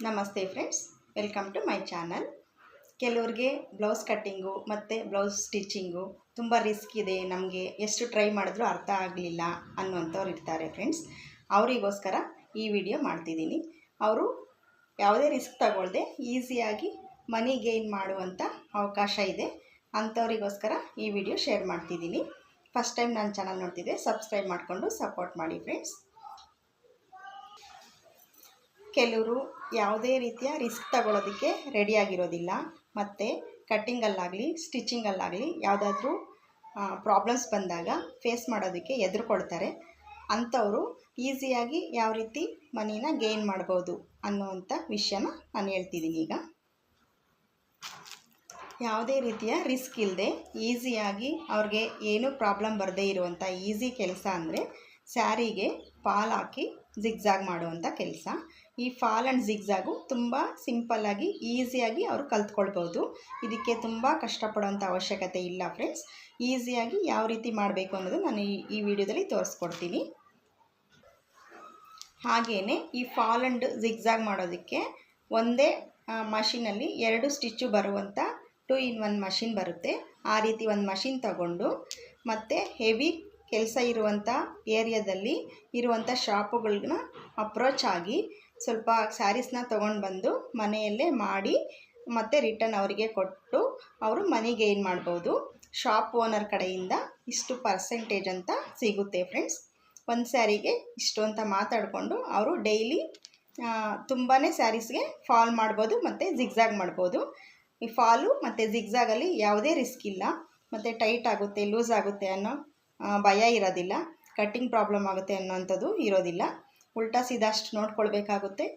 ನಮಸ್ತೆ friends, welcome to my channel. ಕೆಲವ್ರಿಗೆ blouse cutting ಮತ್ತು ಬ್ಲೌಸ್ ಸ್ಟಿಚಿಂಗು ತುಂಬ ರಿಸ್ಕ್ ಇದೆ, ನಮಗೆ ಎಷ್ಟು ಟ್ರೈ ಮಾಡಿದ್ರೂ ಅರ್ಥ ಆಗಲಿಲ್ಲ ಅನ್ನುವಂಥವ್ರು ಇರ್ತಾರೆ ಫ್ರೆಂಡ್ಸ್. ಅವರಿಗೋಸ್ಕರ ಈ ವಿಡಿಯೋ ಮಾಡ್ತಿದ್ದೀನಿ. ಅವರು ಯಾವುದೇ ರಿಸ್ಕ್ ತಗೊಳ್ಳದೆ ಈಸಿಯಾಗಿ ಮನಿ ಗೇನ್ ಮಾಡುವಂಥ ಅವಕಾಶ ಇದೆ. ಅಂಥವರಿಗೋಸ್ಕರ ಈ ವಿಡಿಯೋ ಶೇರ್ ಮಾಡ್ತಿದ್ದೀನಿ. ಫಸ್ಟ್ ಟೈಮ್ ನನ್ನ ಚಾನಲ್ ನೋಡ್ತಿದ್ದೆ, ಸಬ್ಸ್ಕ್ರೈಬ್ ಮಾಡಿಕೊಂಡು ಸಪೋರ್ಟ್ ಮಾಡಿ ಫ್ರೆಂಡ್ಸ್. ಕೆಲವರು ಯಾವುದೇ ರೀತಿಯ ರಿಸ್ಕ್ ತಗೊಳ್ಳೋದಕ್ಕೆ ರೆಡಿಯಾಗಿರೋದಿಲ್ಲ, ಮತ್ತು ಕಟ್ಟಿಂಗಲ್ಲಾಗಲಿ ಸ್ಟಿಚಿಂಗಲ್ಲಾಗಲಿ ಯಾವುದಾದ್ರೂ ಪ್ರಾಬ್ಲಮ್ಸ್ ಬಂದಾಗ ಫೇಸ್ ಮಾಡೋದಕ್ಕೆ ಹೆದರ್ಕೊಳ್ತಾರೆ. ಅಂಥವರು ಈಸಿಯಾಗಿ ಯಾವ ರೀತಿ ಮನಿನ ಗೇನ್ ಮಾಡ್ಬೋದು ಅನ್ನುವಂಥ ವಿಷಯನ ನಾನು ಹೇಳ್ತಿದ್ದೀನಿ. ಈಗ ಯಾವುದೇ ರೀತಿಯ ರಿಸ್ಕ್ ಇಲ್ಲದೆ ಈಸಿಯಾಗಿ ಅವ್ರಿಗೆ ಏನೂ ಪ್ರಾಬ್ಲಮ್ ಬರದೇ ಇರುವಂಥ ಈಸಿ ಕೆಲಸ ಅಂದರೆ ಸ್ಯಾರಿಗೆ ಫಾಲ್ ಹಾಕಿ ಜಿಗ್ಜಾಗ್ ಮಾಡುವಂಥ ಕೆಲಸ. ಈ ಫಾಲ್ ಆ್ಯಂಡ್ ಜಿಗ್ಜಾಗು ತುಂಬ ಸಿಂಪಲ್ಲಾಗಿ ಈಸಿಯಾಗಿ ಅವರು ಕಲ್ತ್ಕೊಳ್ಬೋದು. ಇದಕ್ಕೆ ತುಂಬ ಕಷ್ಟಪಡೋವಂಥ ಅವಶ್ಯಕತೆ ಇಲ್ಲ ಫ್ರೆಂಡ್ಸ್. ಈಸಿಯಾಗಿ ಯಾವ ರೀತಿ ಮಾಡಬೇಕು ಅನ್ನೋದು ನಾನು ಈ ವಿಡಿಯೋದಲ್ಲಿ ತೋರಿಸ್ಕೊಡ್ತೀನಿ. ಹಾಗೆಯೇ ಈ ಫಾಲ್ ಆ್ಯಂಡ್ ಜಿಗ್ಜಾಗ್ ಮಾಡೋದಕ್ಕೆ ಒಂದೇ ಮಷಿನಲ್ಲಿ 2 ಸ್ಟಿಚ್ಚು ಬರುವಂಥ 2-in-1 ಮಷಿನ್ ಬರುತ್ತೆ. ಆ ರೀತಿ ಒಂದು ಮಷಿನ್ ತಗೊಂಡು ಮತ್ತು ಹೆವಿ ಕೆಲಸ ಇರುವಂಥ ಏರಿಯಾದಲ್ಲಿ ಇರುವಂಥ ಶಾಪುಗಳನ್ನ ಅಪ್ರೋಚ್ ಆಗಿ ಸ್ವಲ್ಪ ಸ್ಯಾರೀಸ್ನ ತೊಗೊಂಡು ಬಂದು ಮನೆಯಲ್ಲೇ ಮಾಡಿ ಮತ್ತು ರಿಟರ್ನ್ ಅವರಿಗೆ ಕೊಟ್ಟು ಅವರು ಮನಿ ಗೇನ್ ಮಾಡ್ಬೋದು. ಶಾಪ್ ಓನರ್ ಕಡೆಯಿಂದ ಇಷ್ಟು ಪರ್ಸೆಂಟೇಜ್ ಅಂತ ಸಿಗುತ್ತೆ ಫ್ರೆಂಡ್ಸ್. ಒಂದು ಸ್ಯಾರಿಗೆ ಇಷ್ಟು ಅಂತ ಮಾತಾಡಿಕೊಂಡು ಅವರು ಡೈಲಿ ತುಂಬಾ ಸ್ಯಾರೀಸ್ಗೆ ಫಾಲ್ ಮಾಡ್ಬೋದು ಮತ್ತು ಜಿಗ್ಜಾಗ್ ಮಾಡ್ಬೋದು. ಈ ಫಾಲು ಮತ್ತು ಜಿಗ್ಜಾಗಲ್ಲಿ ಯಾವುದೇ ರಿಸ್ಕ್ ಇಲ್ಲ, ಮತ್ತು ಟೈಟ್ ಆಗುತ್ತೆ ಲೂಸ್ ಆಗುತ್ತೆ ಅನ್ನೋ ಭಯ ಇರೋದಿಲ್ಲ, ಕಟ್ಟಿಂಗ್ ಪ್ರಾಬ್ಲಮ್ ಆಗುತ್ತೆ ಅನ್ನೋಂಥದ್ದು ಇರೋದಿಲ್ಲ. ಉಲ್ಟಾ ಸೀದಾಷ್ಟು ನೋಡ್ಕೊಳ್ಬೇಕಾಗುತ್ತೆ,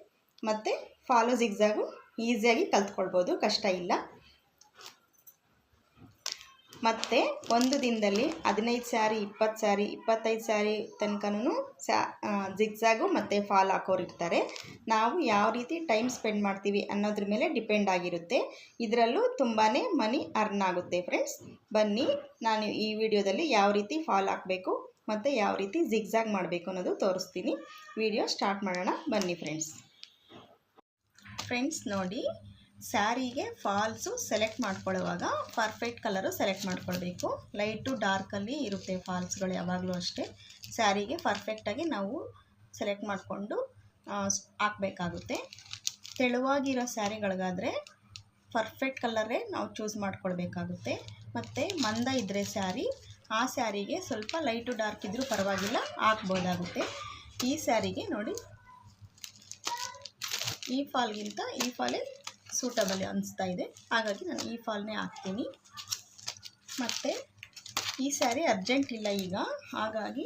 ಮತ್ತು ಫಾಲು ಜಿಗ್ಜಾಗು ಈಸಿಯಾಗಿ ಕಲ್ತ್ಕೊಳ್ಬೋದು, ಕಷ್ಟ ಇಲ್ಲ. ಮತ್ತು ಒಂದು ದಿನದಲ್ಲಿ 15 ಸ್ಯಾರಿ 20 ಸ್ಯಾರಿ 25 ಸ್ಯಾರಿ ತನಕನೂ ಜಿಗ್ಜಾಗು ಮತ್ತು ಫಾಲ್ ಹಾಕೋರು ಇರ್ತಾರೆ. ನಾವು ಯಾವ ರೀತಿ ಟೈಮ್ ಸ್ಪೆಂಡ್ ಮಾಡ್ತೀವಿ ಅನ್ನೋದ್ರ ಮೇಲೆ ಡಿಪೆಂಡ್ ಆಗಿರುತ್ತೆ. ಇದರಲ್ಲೂ ತುಂಬಾ ಮನಿ ಅರ್ನ್ ಆಗುತ್ತೆ ಫ್ರೆಂಡ್ಸ್. ಬನ್ನಿ, ನಾನು ಈ ವಿಡಿಯೋದಲ್ಲಿ ಯಾವ ರೀತಿ ಫಾಲ್ ಹಾಕಬೇಕು ಮತ್ತು ಯಾವ ರೀತಿ ಜಿಗ್ಜಾಗ್ ಮಾಡಬೇಕು ಅನ್ನೋದು ತೋರಿಸ್ತೀನಿ. ವಿಡಿಯೋ ಸ್ಟಾರ್ಟ್ ಮಾಡೋಣ ಬನ್ನಿ ಫ್ರೆಂಡ್ಸ್. ನೋಡಿ, ಸ್ಯಾರಿಗೆ ಫಾಲ್ಸು ಸೆಲೆಕ್ಟ್ ಮಾಡ್ಕೊಳ್ಳುವಾಗ ಪರ್ಫೆಕ್ಟ್ ಕಲರು ಸೆಲೆಕ್ಟ್ ಮಾಡ್ಕೊಳ್ಬೇಕು. ಲೈಟು ಡಾರ್ಕಲ್ಲಿ ಇರುತ್ತೆ ಫಾಲ್ಸ್ಗಳು ಯಾವಾಗಲೂ ಅಷ್ಟೇ. ಸ್ಯಾರಿಗೆ ಪರ್ಫೆಕ್ಟಾಗಿ ನಾವು ಸೆಲೆಕ್ಟ್ ಮಾಡಿಕೊಂಡು ಹಾಕಬೇಕಾಗುತ್ತೆ. ತೆಳುವಾಗಿರೋ ಸ್ಯಾರಿಗಳಿಗಾದರೆ ಪರ್ಫೆಕ್ಟ್ ಕಲರೇ ನಾವು ಚೂಸ್ ಮಾಡ್ಕೊಳ್ಬೇಕಾಗುತ್ತೆ. ಮತ್ತು ಮಂದ ಇದ್ದರೆ ಸ್ಯಾರಿ, ಆ ಸ್ಯಾರಿಗೆ ಸ್ವಲ್ಪ ಲೈಟು ಡಾರ್ಕ್ ಇದ್ದರೂ ಪರವಾಗಿಲ್ಲ, ಹಾಕ್ಬೋದಾಗುತ್ತೆ. ಈ ಸ್ಯಾರಿಗೆ ನೋಡಿ, ಈ ಫಾಲ್ಗಿಂತ ಈ ಫಾಲೇ ಸೂಟಬಲ್ ಅನಿಸ್ತಾ ಇದೆ, ಹಾಗಾಗಿ ನಾನು ಈ ಫಾಲ್ನೇ ಹಾಕ್ತೀನಿ. ಮತ್ತು ಈ ಸ್ಯಾರಿ ಅರ್ಜೆಂಟ್ ಇಲ್ಲ ಈಗ, ಹಾಗಾಗಿ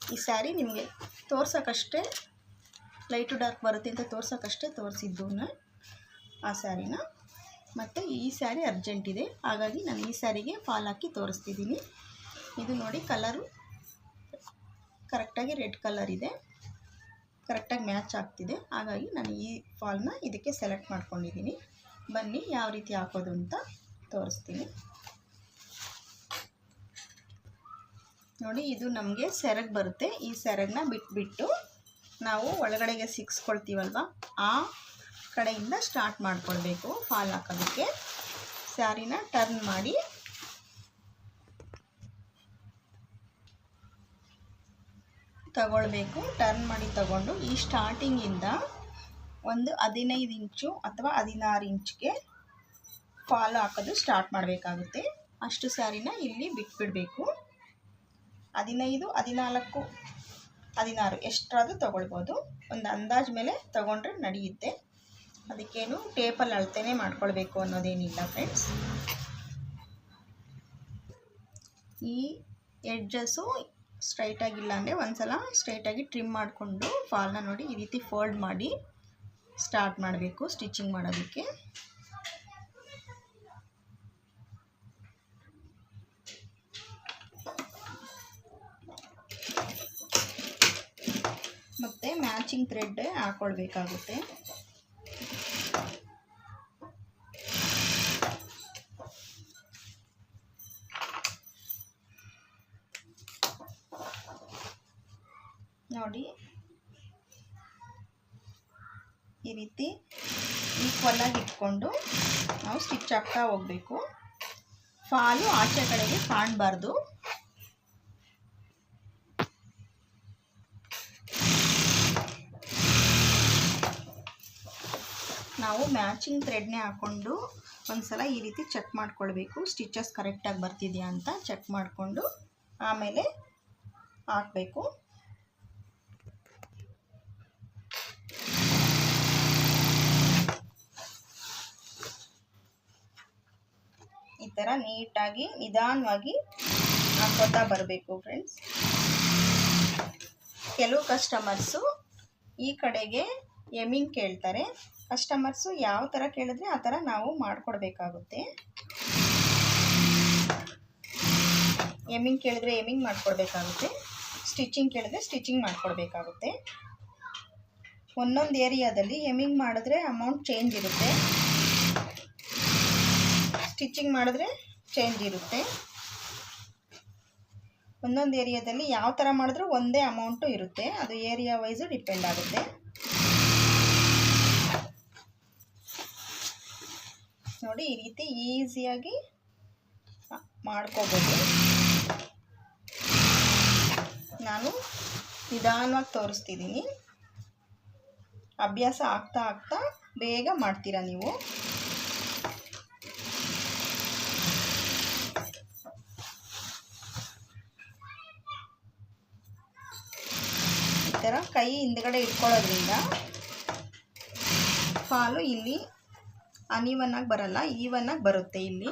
ಈ ಸ್ಯಾರಿ ನಿಮಗೆ ತೋರ್ಸೋಕ್ಕಷ್ಟೇ, ಲೈಟು ಡಾರ್ಕ್ ಬರುತ್ತೆ ಅಂತ ತೋರ್ಸೋಕ್ಕಷ್ಟೇ ತೋರಿಸಿದ್ದು ಆ ಸ್ಯಾರಿನ. ಮತ್ತು ಈ ಸ್ಯಾರಿ ಅರ್ಜೆಂಟ್ ಇದೆ, ಹಾಗಾಗಿ ನಾನು ಈ ಸ್ಯಾರಿಗೆ ಫಾಲ್ ಹಾಕಿ ತೋರಿಸ್ತಿದ್ದೀನಿ. ಇದು ನೋಡಿ, ಕಲರು ಕರೆಕ್ಟಾಗಿ ರೆಡ್ ಕಲರ್ ಇದೆ, ಕರೆಕ್ಟಾಗಿ ಮ್ಯಾಚ್ ಆಗ್ತಿದೆ, ಹಾಗಾಗಿ ನಾನು ಈ ಫಾಲ್ನ ಇದಕ್ಕೆ ಸೆಲೆಕ್ಟ್ ಮಾಡ್ಕೊಂಡಿದ್ದೀನಿ. ಬನ್ನಿ ಯಾವ ರೀತಿ ಹಾಕೋದು ಅಂತ ತೋರಿಸ್ತೀನಿ. ನೋಡಿ, ಇದು ನಮಗೆ ಸೆರಗು ಬರುತ್ತೆ. ಈ ಸೆರಗನ್ನ ಬಿಟ್ಬಿಟ್ಟು ನಾವು ಒಳಗಡೆಗೆ ಸಿಕ್ಸ್ಕೊಳ್ತೀವಲ್ವ, ಆ ಕಡೆಯಿಂದ ಸ್ಟಾರ್ಟ್ ಮಾಡ್ಕೊಳ್ಬೇಕು ಫಾಲ್ ಹಾಕೋದಕ್ಕೆ. ಸ್ಯಾರಿನ ಟರ್ನ್ ಮಾಡಿ ತಗೊಳ್ಬೇಕು. ಟರ್ನ್ ಮಾಡಿ ತಗೊಂಡು ಈ ಸ್ಟಾರ್ಟಿಂಗಿಂದ ಒಂದು 15 ಇಂಚು ಅಥವಾ 16 ಇಂಚ್ಗೆ ಫಾಲ್ ಹಾಕೋದು ಸ್ಟಾರ್ಟ್ ಮಾಡಬೇಕಾಗುತ್ತೆ. ಅಷ್ಟು ಸ್ಯಾರಿನ ಇಲ್ಲಿ ಬಿಟ್ಬಿಡಬೇಕು. 15, 14, 16 ಎಷ್ಟಾದರೂ ತೊಗೊಳ್ಬೋದು. ಒಂದು ಅಂದಾಜು ಮೇಲೆ ತೊಗೊಂಡ್ರೆ ನಡೆಯುತ್ತೆ. ಅದಕ್ಕೇನು ಟೇಪಲ್ಲಿ ಅಳತೆನೇ ಮಾಡ್ಕೊಳ್ಬೇಕು ಅನ್ನೋದೇನಿಲ್ಲ ಫ್ರೆಂಡ್ಸ್. ಈ ಎಡ್ಜಸ್ಸು ಸ್ಟ್ರೈಟಾಗಿಲ್ಲ ಅಂದರೆ ಒಂದು ಸಲ ಸ್ಟ್ರೈಟಾಗಿ ಟ್ರಿಮ್ ಮಾಡಿಕೊಂಡು ಫಾಲ್ನ ನೋಡಿ ಈ ರೀತಿ ಫೋಲ್ಡ್ ಮಾಡಿ ಸ್ಟಾರ್ಟ್ ಮಾಡಬೇಕು ಸ್ಟಿಚಿಂಗ್ ಮಾಡೋದಕ್ಕೆ. ಮತ್ತು ಮ್ಯಾಚಿಂಗ್ ಥ್ರೆಡ್ ಹಾಕ್ಕೊಳ್ಬೇಕಾಗುತ್ತೆ. ನೋಡಿ, ಈ ರೀತಿ ಈಕ್ವಲಾಗಿ ಇಟ್ಕೊಂಡು ನಾವು ಸ್ಟಿಚ್ ಹಾಕ್ತಾ ಹೋಗಬೇಕು. ಫಾಲು ಆಚೆ ಕಡೆಗೆ ಕಾಣಬಾರ್ದು. ನಾವು ಮ್ಯಾಚಿಂಗ್ ಥ್ರೆಡ್ನೇ ಹಾಕ್ಕೊಂಡು ಒಂದ್ಸಲ ಈ ರೀತಿ ಚೆಕ್ ಮಾಡ್ಕೊಳ್ಬೇಕು, ಸ್ಟಿಚಸ್ ಕರೆಕ್ಟಾಗಿ ಬರ್ತಿದೆಯಾ ಅಂತ ಚೆಕ್ ಮಾಡಿಕೊಂಡು ಆಮೇಲೆ ಹಾಕಬೇಕು. ಈ ಥರ ನೀಟಾಗಿ ನಿಧಾನವಾಗಿ ಹಾಕ್ಕೊತಾ ಬರಬೇಕು ಫ್ರೆಂಡ್ಸ್. ಕೆಲವು ಕಸ್ಟಮರ್ಸು ಈ ಕಡೆಗೆ ಎಮಿಂಗ್ ಕೇಳ್ತಾರೆ. ಕಸ್ಟಮರ್ಸು ಯಾವ ಥರ ಕೇಳಿದ್ರೆ ಆ ಥರ ನಾವು ಮಾಡಿಕೊಡ್ಬೇಕಾಗುತ್ತೆ. ಎಮಿಂಗ್ ಕೇಳಿದ್ರೆ ಎಮಿಂಗ್ ಮಾಡಿಕೊಡ್ಬೇಕಾಗುತ್ತೆ, ಸ್ಟಿಚಿಂಗ್ ಕೇಳಿದ್ರೆ ಸ್ಟಿಚಿಂಗ್ ಮಾಡಿಕೊಡ್ಬೇಕಾಗುತ್ತೆ. ಒಂದೊಂದು ಏರಿಯಾದಲ್ಲಿ ಎಮಿಂಗ್ ಮಾಡಿದ್ರೆ ಅಮೌಂಟ್ ಚೇಂಜ್ ಇರುತ್ತೆ, ಸ್ಟಿಚಿಂಗ್ ಮಾಡಿದ್ರೆ ಚೇಂಜ್ ಇರುತ್ತೆ. ಒಂದೊಂದು ಏರಿಯಾದಲ್ಲಿ ಯಾವ ಥರ ಮಾಡಿದ್ರೂ ಒಂದೇ ಅಮೌಂಟು ಇರುತ್ತೆ, ಅದು ಏರಿಯಾ ವೈಸು ಡಿಪೆಂಡ್ ಆಗುತ್ತೆ. ನೋಡಿ ಈ ರೀತಿ ಈಸಿಯಾಗಿ ಮಾಡ್ಕೋಬೋದು. ನಾನು ನಿಧಾನವಾಗಿ ತೋರಿಸ್ತಿದ್ದೀನಿ, ಅಭ್ಯಾಸ ಆಗ್ತಾ ಆಗ್ತಾ ಬೇಗ ಮಾಡ್ತೀರಾ ನೀವು. ಈ ಥರ ಕೈ ಹಿಂದ್ಗಡೆ ಇಟ್ಕೊಳ್ಳೋದ್ರಿಂದ ಫಾಲು ಇಲ್ಲಿ ಅನ್ಇವನ್ನಾಗಿ ಬರಲ್ಲ, ಈವನ್ನಾಗಿ ಬರುತ್ತೆ. ಇಲ್ಲಿ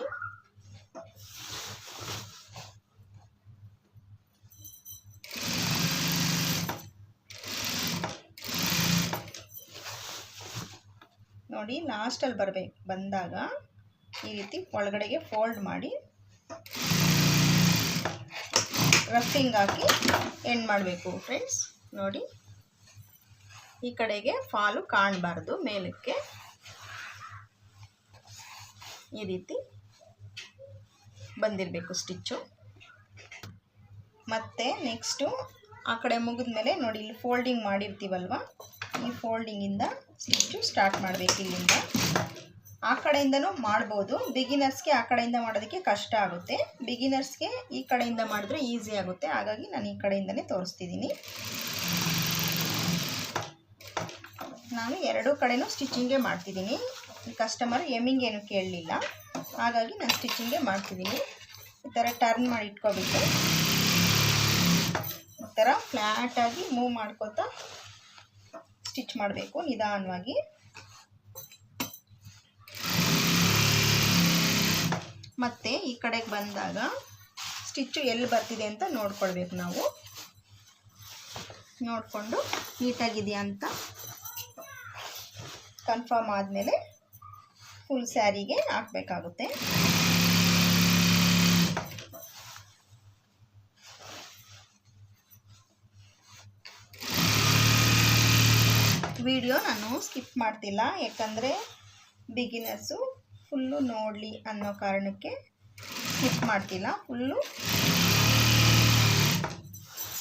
ನೋಡಿ ಲಾಸ್ಟಲ್ಲಿ ಬಂದಾಗ ಈ ರೀತಿ ಒಳಗಡೆಗೆ ಫೋಲ್ಡ್ ಮಾಡಿ ರಫಿಂಗ್ ಹಾಕಿ ಎಂಡ್ ಮಾಡಬೇಕು ಫ್ರೆಂಡ್ಸ್. ನೋಡಿ ಈ ಕಡೆಗೆ ಫಾಲು ಕಾಣಬಾರ್ದು, ಮೇಲಕ್ಕೆ ಈ ರೀತಿ ಬಂದಿರಬೇಕು ಸ್ಟಿಚ್ಚು. ಮತ್ತು ನೆಕ್ಸ್ಟು ಆ ಕಡೆ ಮುಗಿದ್ಮೇಲೆ ನೋಡಿ ಇಲ್ಲಿ ಫೋಲ್ಡಿಂಗ್ ಮಾಡಿರ್ತೀವಲ್ವ, ಈ ಫೋಲ್ಡಿಂಗಿಂದ ಸ್ಟಿಚ್ಚು ಸ್ಟಾರ್ಟ್ ಮಾಡಬೇಕು. ಇಲ್ಲಿಂದ ಆ ಕಡೆಯಿಂದನೂ ಮಾಡ್ಬೋದು, ಬಿಗಿನರ್ಸ್ಗೆ ಆ ಕಡೆಯಿಂದ ಮಾಡೋದಕ್ಕೆ ಕಷ್ಟ ಆಗುತ್ತೆ, ಬಿಗಿನರ್ಸ್ಗೆ ಈ ಕಡೆಯಿಂದ ಮಾಡಿದ್ರೆ ಈಸಿ ಆಗುತ್ತೆ. ಹಾಗಾಗಿ ನಾನು ಈ ಕಡೆಯಿಂದನೇ ತೋರಿಸ್ತಿದ್ದೀನಿ. ನಾನು ಎರಡೂ ಕಡೆನೂ ಸ್ಟಿಚಿಂಗೇ ಮಾಡ್ತಿದ್ದೀನಿ. ಈ ಕಸ್ಟಮರ್ ಎಮ್ಮಿಂಗ್ ಏನು ಕೇಳಲಿಲ್ಲ, ಹಾಗಾಗಿ ನಾನು ಸ್ಟಿಚಿಂಗೇ ಮಾಡ್ತಿದ್ದೀನಿ. ಈ ಥರ ಟರ್ನ್ ಮಾಡಿ ಇಟ್ಕೊಬಿಟ್ಟು ಈ ಥರ ಫ್ಲ್ಯಾಟಾಗಿ ಮೂವ್ ಮಾಡ್ಕೋತಾ ಸ್ಟಿಚ್ ಮಾಡಬೇಕು ನಿಧಾನವಾಗಿ. ಮತ್ತು ಈ ಕಡೆಗೆ ಬಂದಾಗ ಸ್ಟಿಚ್ಚು ಎಲ್ಲಿ ಬರ್ತಿದೆ ಅಂತ ನೋಡ್ಕೊಳ್ಬೇಕು. ನಾವು ನೋಡಿಕೊಂಡು ನೀಟಾಗಿದೆಯಾ ಅಂತ ಕನ್ಫರ್ಮ್ ಆದಮೇಲೆ ಫುಲ್ ಸ್ಯಾರಿಗೆ ಹಾಕಬೇಕಾಗುತ್ತೆ. ವಿಡಿಯೋ ನಾನು ಸ್ಕಿಪ್ ಮಾಡ್ತಿಲ್ಲ, ಯಾಕಂದರೆ ಬಿಗಿನರ್ಸು ಫುಲ್ಲು ನೋಡಲಿ ಅನ್ನೋ ಕಾರಣಕ್ಕೆ ಸ್ಕಿಪ್ ಮಾಡ್ತಿಲ್ಲ. ಫುಲ್ಲು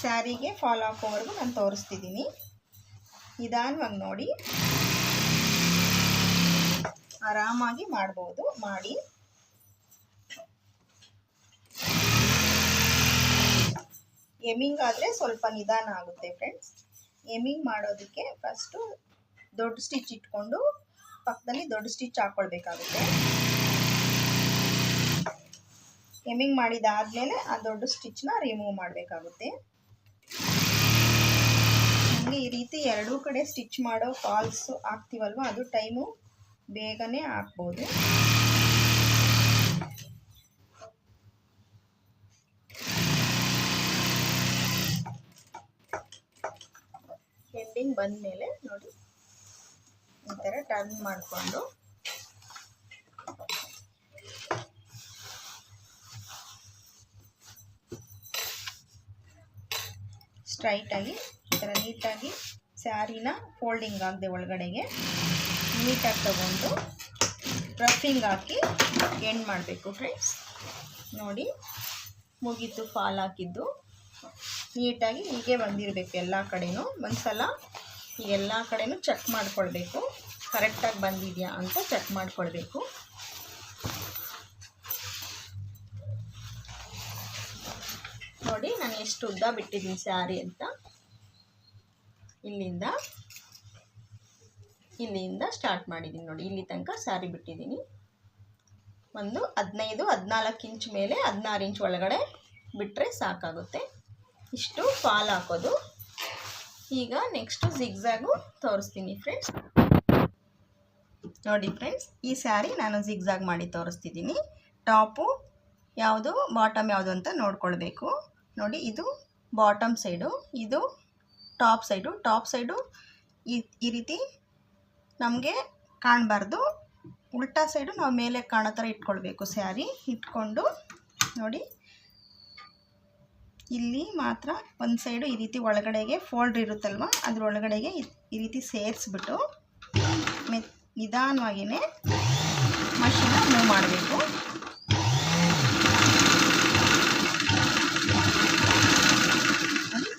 ಸ್ಯಾರಿಗೆ ಫಾಲ್ ಹಾಕೋವರೆಗೂ ನಾನು ತೋರಿಸ್ತಿದ್ದೀನಿ. ನಿಧಾನವಾಗಿ ನೋಡಿ, ಆರಾಮಾಗಿ ಮಾಡ್ಬೋದು. ಮಾಡಿ ಎಮ್ಮಿಂಗ್ ಆದರೆ ಸ್ವಲ್ಪ ನಿಧಾನ ಆಗುತ್ತೆ ಫ್ರೆಂಡ್ಸ್. ಎಮ್ಮಿಂಗ್ ಮಾಡೋದಕ್ಕೆ ಫಸ್ಟು ದೊಡ್ಡ ಸ್ಟಿಚ್ ಇಟ್ಕೊಂಡು ಪಕ್ಕದಲ್ಲಿ ದೊಡ್ಡ ಸ್ಟಿಚ್ ಹಾಕ್ಕೊಳ್ಬೇಕಾಗುತ್ತೆ. ಎಮ್ಮಿಂಗ್ ಮಾಡಿದಾದಮೇಲೆ ಆ ದೊಡ್ಡ ಸ್ಟಿಚ್ನ ರಿಮೂವ್ ಮಾಡಬೇಕಾಗುತ್ತೆ. ನಮಗೆ ಈ ರೀತಿ ಎರಡೂ ಕಡೆ ಸ್ಟಿಚ್ ಮಾಡೋ ಫಾಲ್ಸು ಹಾಕ್ತೀವಲ್ವ, ಅದು ಟೈಮು ಬೇಗನೆ ಹಾಕ್ಬೋದು. ಎಂಡಿಂಗ್ ಬಂದಮೇಲೆ ನೋಡಿ ಈ ಥರ ಟರ್ನ್ ಮಾಡಿಕೊಂಡು ಸ್ಟ್ರೈಟಾಗಿ ಈ ಥರ ನೀಟಾಗಿ ಸ್ಯಾರಿನ ಫೋಲ್ಡಿಂಗ್ ಆಗದೆ ಒಳಗಡೆಗೆ ನೀಟಾಗಿ ತಗೊಂಡು ರಫಿಂಗ್ ಹಾಕಿ ಎಂಡ್ ಮಾಡಬೇಕು ಫ್ರೆಂಡ್ಸ್. ನೋಡಿ ಮುಗೀತು ಫಾಲ್ ಹಾಕಿದ್ದು. ನೀಟಾಗಿ ಹೀಗೆ ಬಂದಿರಬೇಕು ಎಲ್ಲ ಕಡೆನೂ. ಒಂದು ಸಲ ಎಲ್ಲ ಕಡೆನೂ ಚೆಕ್ ಮಾಡಿಕೊಳ್ಬೇಕು. ಕರೆಕ್ಟಾಗಿ ಬಂದಿದೆಯಾ ಅಂತ ಚೆಕ್ ಮಾಡ್ಕೊಳ್ಬೇಕು. ನೋಡಿ ನಾನು ಎಷ್ಟು ಉದ್ದ ಬಿಟ್ಟಿದ್ದೀನಿ ಸ್ಯಾರಿ ಅಂತ. ಇಲ್ಲಿಂದ ಸ್ಟಾರ್ಟ್ ಮಾಡಿದ್ದೀನಿ ನೋಡಿ, ಇಲ್ಲಿ ತನಕ ಸ್ಯಾರಿ ಬಿಟ್ಟಿದ್ದೀನಿ. ಒಂದು 15-14 ಇಂಚ್ ಮೇಲೆ 16 ಇಂಚ್ ಒಳಗಡೆ ಬಿಟ್ಟರೆ ಸಾಕಾಗುತ್ತೆ. ಇಷ್ಟು ಫಾಲ್ ಹಾಕೋದು. ಈಗ ನೆಕ್ಸ್ಟು ಜಿಗ್ಜಾಗು ತೋರಿಸ್ತೀನಿ ಫ್ರೆಂಡ್ಸ್. ನೋಡಿ ಫ್ರೆಂಡ್ಸ್, ಈ ಸ್ಯಾರಿ ನಾನು ಜಿಗ್ಜಾಗ್ ಮಾಡಿ ತೋರಿಸ್ತಿದ್ದೀನಿ. ಟಾಪು ಯಾವುದು ಬಾಟಮ್ ಯಾವುದು ಅಂತ ನೋಡ್ಕೊಳ್ಬೇಕು. ನೋಡಿ, ಇದು ಬಾಟಮ್ ಸೈಡು, ಇದು ಟಾಪ್ ಸೈಡು ಈ ರೀತಿ ನಮಗೆ ಕಾಣಬಾರ್ದು. ಉಲ್ಟಾ ಸೈಡು ನಾವು ಮೇಲೆ ಕಾಣೋ ಥರ ಇಟ್ಕೊಳ್ಬೇಕು. ಸ್ಯಾರಿ ಇಟ್ಕೊಂಡು ನೋಡಿ, ಇಲ್ಲಿ ಮಾತ್ರ ಒಂದು ಸೈಡು ಈ ರೀತಿ ಒಳಗಡೆಗೆ ಫೋಲ್ಡ್ ಇರುತ್ತಲ್ವ, ಅದರೊಳಗಡೆಗೆ ಈ ರೀತಿ ಸೇರಿಸ್ಬಿಟ್ಟು ನಿಧಾನವಾಗಿಯೇ ಮಷೀನ ಮೂವ್ ಮಾಡಬೇಕು.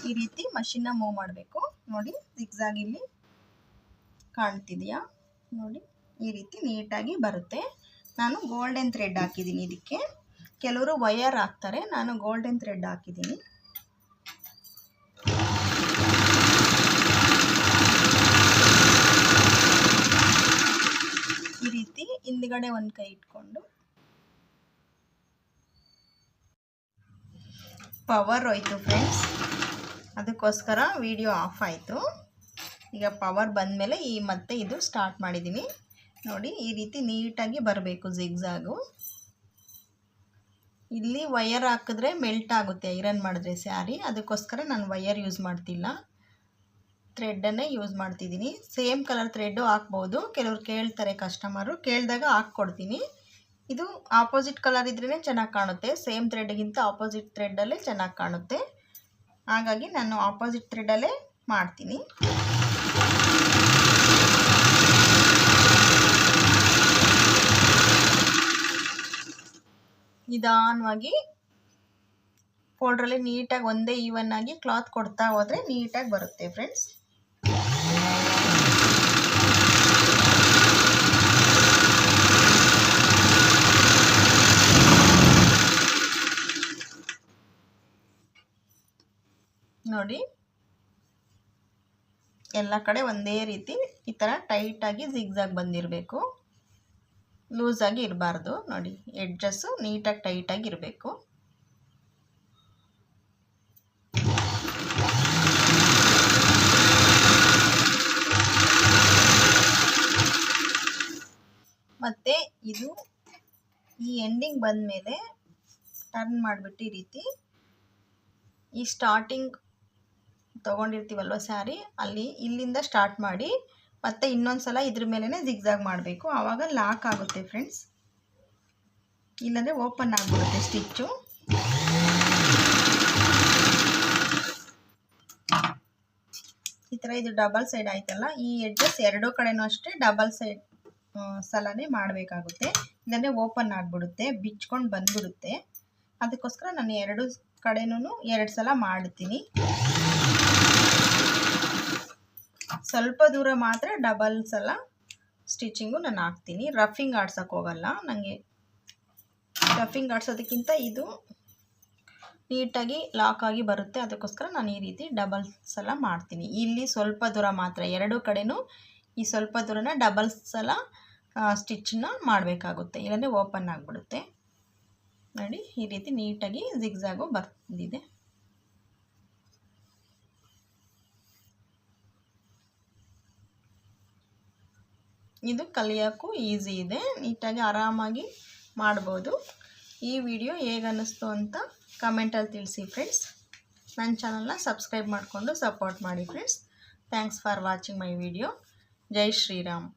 ಈ ರೀತಿ ಮಷೀನ ಮೂವ್ ಮಾಡಬೇಕು. ನೋಡಿ, ಜಿಗ್ಜಾಗ್ ಇಲ್ಲಿ ಕಾಣ್ತಿದೆಯಾ? ನೋಡಿ, ಈ ರೀತಿ ನೀಟಾಗಿ ಬರುತ್ತೆ. ನಾನು ಗೋಲ್ಡನ್ ಥ್ರೆಡ್ ಹಾಕಿದ್ದೀನಿ ಇದಕ್ಕೆ. ಕೆಲವರು ವಯರ್ ಹಾಕ್ತಾರೆ, ನಾನು ಗೋಲ್ಡನ್ ಥ್ರೆಡ್ ಹಾಕಿದ್ದೀನಿ. ಈ ರೀತಿ ಹಿಂದ್ಗಡೆ ಒಂದು ಕೈ ಇಟ್ಕೊಂಡು ಪವರ್ ಹೋಯ್ತು ಫ್ರೆಂಡ್ಸ್, ಅದಕ್ಕೋಸ್ಕರ ವಿಡಿಯೋ ಆಫ್ ಆಯಿತು. ಈಗ ಪವರ್ ಬಂದಮೇಲೆ ಮತ್ತೆ ಇದು ಸ್ಟಾರ್ಟ್ ಮಾಡಿದ್ದೀನಿ. ನೋಡಿ, ಈ ರೀತಿ ನೀಟಾಗಿ ಬರಬೇಕು ಜಿಗ್ಜಾಗು. ಇಲ್ಲಿ ವಯರ್ ಹಾಕಿದ್ರೆ ಮೆಲ್ಟ್ ಆಗುತ್ತೆ ಐರನ್ ಮಾಡಿದ್ರೆ ಸ್ಯಾರಿ, ಅದಕ್ಕೋಸ್ಕರ ನಾನು ವಯರ್ ಯೂಸ್ ಮಾಡ್ತಿಲ್ಲ, ಥ್ರೆಡ್ಡನ್ನೇ ಯೂಸ್ ಮಾಡ್ತಿದ್ದೀನಿ. ಸೇಮ್ ಕಲರ್ ಥ್ರೆಡ್ಡು ಹಾಕ್ಬೋದು. ಕೆಲವ್ರು ಕೇಳ್ತಾರೆ ಕಸ್ಟಮರು, ಕೇಳಿದಾಗ ಹಾಕ್ಕೊಡ್ತೀನಿ. ಇದು ಆಪೋಸಿಟ್ ಕಲರ್ ಇದ್ರೇ ಚೆನ್ನಾಗಿ ಕಾಣುತ್ತೆ, ಸೇಮ್ ಥ್ರೆಡ್ಗಿಂತ ಆಪೋಸಿಟ್ ಥ್ರೆಡ್ಡಲ್ಲೇ ಚೆನ್ನಾಗಿ ಕಾಣುತ್ತೆ. ಹಾಗಾಗಿ ನಾನು ಆಪೋಸಿಟ್ ಥ್ರೆಡ್ಡಲ್ಲೇ ಮಾಡ್ತೀನಿ. ನಿಧಾನವಾಗಿ ಫೋಲ್ಡ್ರಲ್ಲಿ ನೀಟಾಗಿ ಒಂದೇ ಈವನ್ ಆಗಿ ಕ್ಲಾತ್ ಕೊಡ್ತಾ ಹೋದರೆ ನೀಟಾಗಿ ಬರುತ್ತೆ ಫ್ರೆಂಡ್ಸ್. ನೋಡಿ, ಎಲ್ಲ ಕಡೆ ಒಂದೇ ರೀತಿ ಈ ಥರ ಟೈಟಾಗಿ ಜಿಗ್ಜಾಗ್ ಬಂದಿರಬೇಕು, ಲೂಸಾಗಿ ಇರಬಾರ್ದು. ನೋಡಿ, ಎಡ್ಜಸ್ಸು ನೀಟಾಗಿ ಟೈಟಾಗಿ ಇರಬೇಕು. ಮತ್ತು ಇದು ಈ ಎಂಡಿಂಗ್ ಬಂದಮೇಲೆ ಟರ್ನ್ ಮಾಡಿಬಿಟ್ಟು ಈ ರೀತಿ ಈ ಸ್ಟಾರ್ಟಿಂಗ್ ತೊಗೊಂಡಿರ್ತೀವಲ್ವ ಸ್ಯಾರಿ, ಇಲ್ಲಿಂದ ಸ್ಟಾರ್ಟ್ ಮಾಡಿ ಮತ್ತು ಇನ್ನೊಂದು ಸಲ ಇದ್ರ ಮೇಲೇ ಜಿಗ್ಜಾಗ್ ಮಾಡಬೇಕು. ಆವಾಗ ಲಾಕ್ ಆಗುತ್ತೆ ಫ್ರೆಂಡ್ಸ್, ಇಲ್ಲಾಂದರೆ ಓಪನ್ ಆಗಿಬಿಡುತ್ತೆ ಸ್ಟಿಚ್ಚು. ಈ ಥರ ಇದು ಡಬಲ್ ಸೈಡ್ ಆಯ್ತಲ್ಲ, ಈ ಎಡ್ಜಸ್ ಎರಡೂ ಕಡೆನೂ ಅಷ್ಟೇ ಡಬಲ್ ಸೈಡ್ ಸಲನೇ ಮಾಡಬೇಕಾಗುತ್ತೆ, ಇಲ್ಲಾಂದರೆ ಓಪನ್ ಆಗಿಬಿಡುತ್ತೆ, ಬಿಚ್ಕೊಂಡು ಬಂದ್ಬಿಡುತ್ತೆ. ಅದಕ್ಕೋಸ್ಕರ ನಾನು ಎರಡು ಕಡೆನೂ 2 ಸಲ ಮಾಡ್ತೀನಿ. ಸ್ವಲ್ಪ ದೂರ ಮಾತ್ರ ಡಬಲ್ ಸಲ ಸ್ಟಿಚಿಂಗು ನಾನು ಹಾಕ್ತೀನಿ. ರಫಿಂಗ್ ಆಡ್ಸೋಕ್ಕೆ ಹೋಗಲ್ಲ ನನಗೆ. ರಫಿಂಗ್ ಆಡ್ಸೋದಕ್ಕಿಂತ ಇದು ನೀಟಾಗಿ ಲಾಕ್ ಆಗಿ ಬರುತ್ತೆ, ಅದಕ್ಕೋಸ್ಕರ ನಾನು ಈ ರೀತಿ ಡಬಲ್ ಸಲ ಮಾಡ್ತೀನಿ. ಇಲ್ಲಿ ಸ್ವಲ್ಪ ದೂರ ಮಾತ್ರ, ಎರಡೂ ಕಡೆನೂ ಈ ಸ್ವಲ್ಪ ದೂರನ ಡಬಲ್ ಸಲ ಸ್ಟಿಚ್ಚನ್ನ ಮಾಡಬೇಕಾಗುತ್ತೆ, ಇಲ್ಲಾಂದರೆ ಓಪನ್ ಆಗಿಬಿಡುತ್ತೆ. ನೋಡಿ, ಈ ರೀತಿ ನೀಟಾಗಿ ಜಿಗ್ಜಾಗು ಬರ್ತಿದೆ. ಇದು ಕಲಿಯೋಕ್ಕೂ ಈಸಿ ಇದೆ, ನೀಟಾಗಿ ಆರಾಮಾಗಿ ಮಾಡ್ಬೋದು. ಈ ವಿಡಿಯೋ ಹೇಗೆ ಅನ್ನಿಸ್ತು ಅಂತ ಕಮೆಂಟಲ್ಲಿ ತಿಳಿಸಿ ಫ್ರೆಂಡ್ಸ್. ನನ್ನ ಚಾನಲ್ನ ಸಬ್ಸ್ಕ್ರೈಬ್ ಮಾಡಿಕೊಂಡು ಸಪೋರ್ಟ್ ಮಾಡಿ friends. Thanks for watching my video. ಜೈ ಶ್ರೀರಾಮ್.